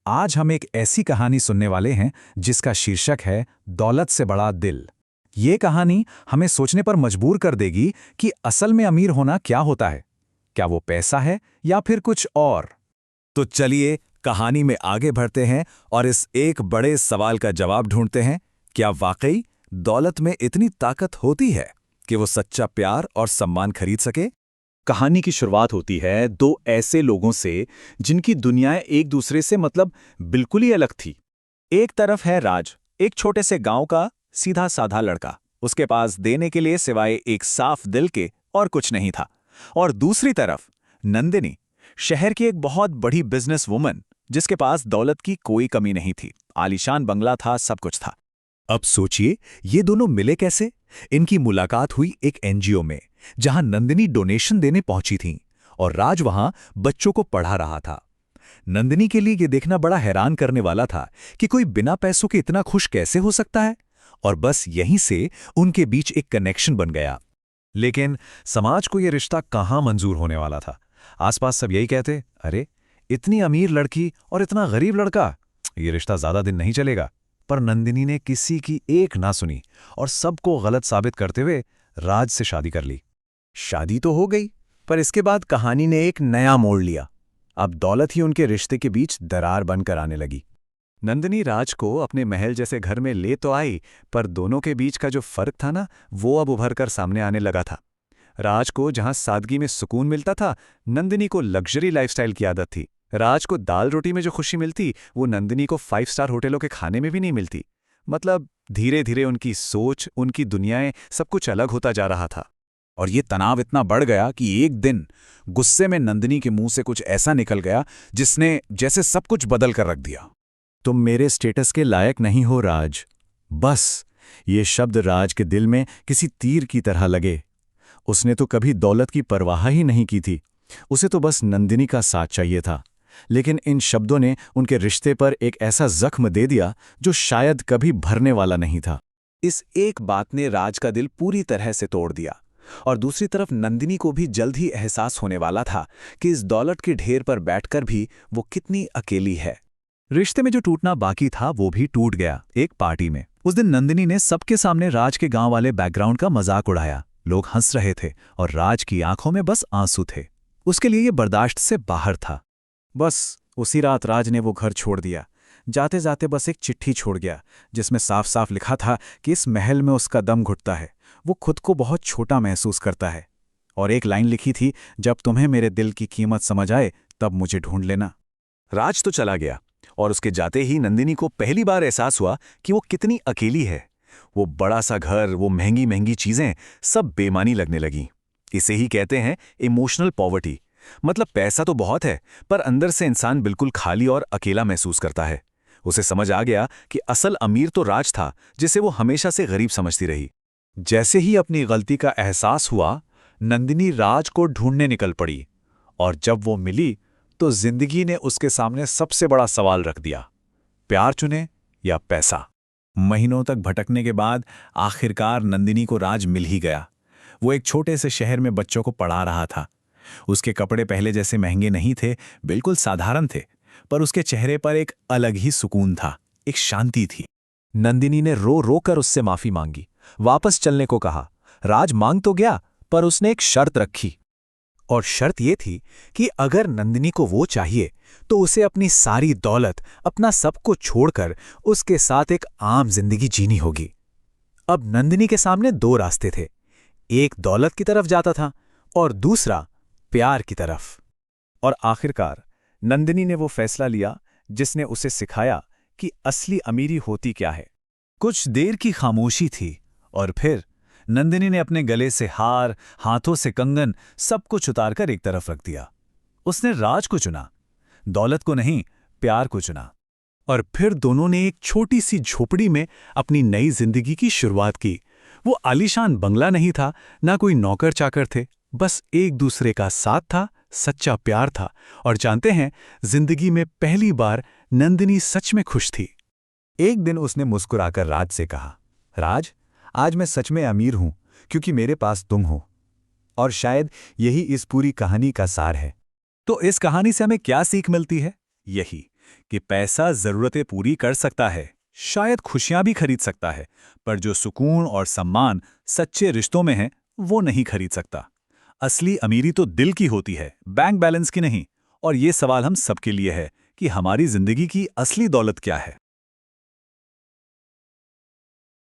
आज हम एक ऐसी कहानी सुनने वाले हैं जिसका शीर्षक है दौलत से बड़ा दिल। ये कहानी हमें सोचने पर मजबूर कर देगी कि असल में अमीर होना क्या होता है। क्या वो पैसा है या फिर कुछ और? तो चलिए कहानी में आगे बढ़ते हैं और इस एक बड़े सवाल का जवाब ढूंढते हैं। क्या वाकई दौलत में इतनी ताकत होती है कि वो सच्चा प्यार और सम्मान खरीद सके? कहानी की शुरुआत होती है दो ऐसे लोगों से जिनकी दुनियाएं एक दूसरे से बिल्कुल ही अलग थी। एक तरफ है राज, एक छोटे से गांव का सीधा साधा लड़का। उसके पास देने के लिए सिवाय एक साफ दिल के और कुछ नहीं था। और दूसरी तरफ नंदिनी, शहर की एक बहुत बड़ी बिजनेस वुमन, जिसके पास दौलत की कोई कमी नहीं थी। आलीशान बंगला था, सब कुछ था। अब सोचिए ये दोनों मिले कैसे? इनकी मुलाकात हुई एक एनजीओ में, जहां नंदिनी डोनेशन देने पहुंची थी और राज वहां बच्चों को पढ़ा रहा था। नंदिनी के लिए यह देखना बड़ा हैरान करने वाला था कि कोई बिना पैसों के इतना खुश कैसे हो सकता है, और बस यहीं से उनके बीच एक कनेक्शन बन गया। लेकिन समाज को यह रिश्ता कहां मंजूर होने वाला था। आसपास सब यही कहते, अरे इतनी अमीर लड़की और इतना गरीब लड़का, यह रिश्ता ज्यादा दिन नहीं चलेगा। पर नंदिनी ने किसी की एक ना सुनी और सबको गलत साबित करते हुए राज से शादी कर ली। शादी तो हो गई, पर इसके बाद कहानी ने एक नया मोड़ लिया। अब दौलत ही उनके रिश्ते के बीच दरार बनकर आने लगी। नंदिनी राज को अपने महल जैसे घर में ले तो आई, पर दोनों के बीच का जो फर्क था ना, वो अब उभर कर सामने आने लगा था। राज को जहां सादगी में सुकून मिलता था, नंदिनी को लग्जरी लाइफस्टाइल की आदत थी। राज को दाल रोटी में जो खुशी मिलती, वो नंदिनी को 5 स्टार होटलों के खाने में भी नहीं मिलती। धीरे धीरे उनकी सोच, उनकी दुनियाएं, सब कुछ अलग होता जा रहा था। और ये तनाव इतना बढ़ गया कि एक दिन गुस्से में नंदिनी के मुंह से कुछ ऐसा निकल गया जिसने जैसे सब कुछ बदल कर रख दिया। तुम मेरे स्टेटस के लायक नहीं हो राज। बस ये शब्द राज के दिल में किसी तीर की तरह लगे। उसने तो कभी दौलत की परवाह ही नहीं की थी, उसे तो बस नंदिनी का साथ चाहिए था। लेकिन इन शब्दों ने उनके रिश्ते पर एक ऐसा जख्म दे दिया जो शायद कभी भरने वाला नहीं था। इस एक बात ने राज का दिल पूरी तरह से तोड़ दिया। और दूसरी तरफ नंदिनी को भी जल्द ही एहसास होने वाला था कि इस दौलत के ढेर पर बैठकर भी वो कितनी अकेली है। रिश्ते में जो टूटना बाकी था वो भी टूट गया एक पार्टी में। उस दिन नंदिनी ने सबके सामने राज के गांव वाले बैकग्राउंड का मजाक उड़ाया। लोग हंस रहे थे और राज की आंखों में बस आंसू थे। उसके लिए ये बर्दाश्त से बाहर था। बस उसी रात राज ने वो घर छोड़ दिया। जाते जाते बस एक चिट्ठी छोड़ गया जिसमें साफ साफ लिखा था कि इस महल में उसका दम घुटता है, वो खुद को बहुत छोटा महसूस करता है। और एक लाइन लिखी थी, जब तुम्हें मेरे दिल की कीमत समझ आए तब मुझे ढूंढ लेना। राज तो चला गया और उसके जाते ही नंदिनी को पहली बार एहसास हुआ कि वो कितनी अकेली है। वो बड़ा सा घर, वो महंगी महंगी चीजें, सब बेमानी लगने लगी। इसे ही कहते हैं इमोशनल पॉवर्टी। पैसा तो बहुत है, पर अंदर से इंसान बिल्कुल खाली और अकेला महसूस करता है। उसे समझ आ गया कि असल अमीर तो राज था, जिसे वो हमेशा से गरीब समझती रही। जैसे ही अपनी गलती का एहसास हुआ, नंदिनी राज को ढूंढने निकल पड़ी। और जब वो मिली तो जिंदगी ने उसके सामने सबसे बड़ा सवाल रख दिया, प्यार चुने या पैसा। महीनों तक भटकने के बाद आखिरकार नंदिनी को राज मिल ही गया। वो एक छोटे से शहर में बच्चों को पढ़ा रहा था। उसके कपड़े पहले जैसे महंगे नहीं थे, बिल्कुल साधारण थे, पर उसके चेहरे पर एक अलग ही सुकून था, एक शांति थी। नंदिनी ने रो रो कर उससे माफी मांगी, वापस चलने को कहा। राज मांग तो गया, पर उसने एक शर्त रखी। और शर्त यह थी कि अगर नंदिनी को वो चाहिए तो उसे अपनी सारी दौलत, अपना सब कुछ छोड़कर उसके साथ एक आम जिंदगी जीनी होगी। अब नंदिनी के सामने दो रास्ते थे, एक दौलत की तरफ जाता था और दूसरा प्यार की तरफ। और आखिरकार नंदिनी ने वो फैसला लिया जिसने उसे सिखाया कि असली अमीरी होती क्या है। कुछ देर की खामोशी थी और फिर नंदिनी ने अपने गले से हार, हाथों से कंगन, सब कुछ उतारकर एक तरफ रख दिया। उसने राज को चुना, दौलत को नहीं, प्यार को चुना। और फिर दोनों ने एक छोटी सी झोपड़ी में अपनी नई जिंदगी की शुरुआत की। वो आलीशान बंगला नहीं था, ना कोई नौकर चाकर थे, बस एक दूसरे का साथ था, सच्चा प्यार था। और जानते हैं, जिंदगी में पहली बार नंदिनी सच में खुश थी। एक दिन उसने मुस्कुराकर राज से कहा, राज, आज मैं सच में अमीर हूं क्योंकि मेरे पास तुम हो। और शायद यही इस पूरी कहानी का सार है। तो इस कहानी से हमें क्या सीख मिलती है? यही कि पैसा ज़रूरतें पूरी कर सकता है, शायद खुशियां भी खरीद सकता है, पर जो सुकून और सम्मान सच्चे रिश्तों में है, वो नहीं खरीद सकता। असली अमीरी तो दिल की होती है, बैंक बैलेंस की नहीं। और ये सवाल हम सबके लिए है कि हमारी जिंदगी की असली दौलत क्या है।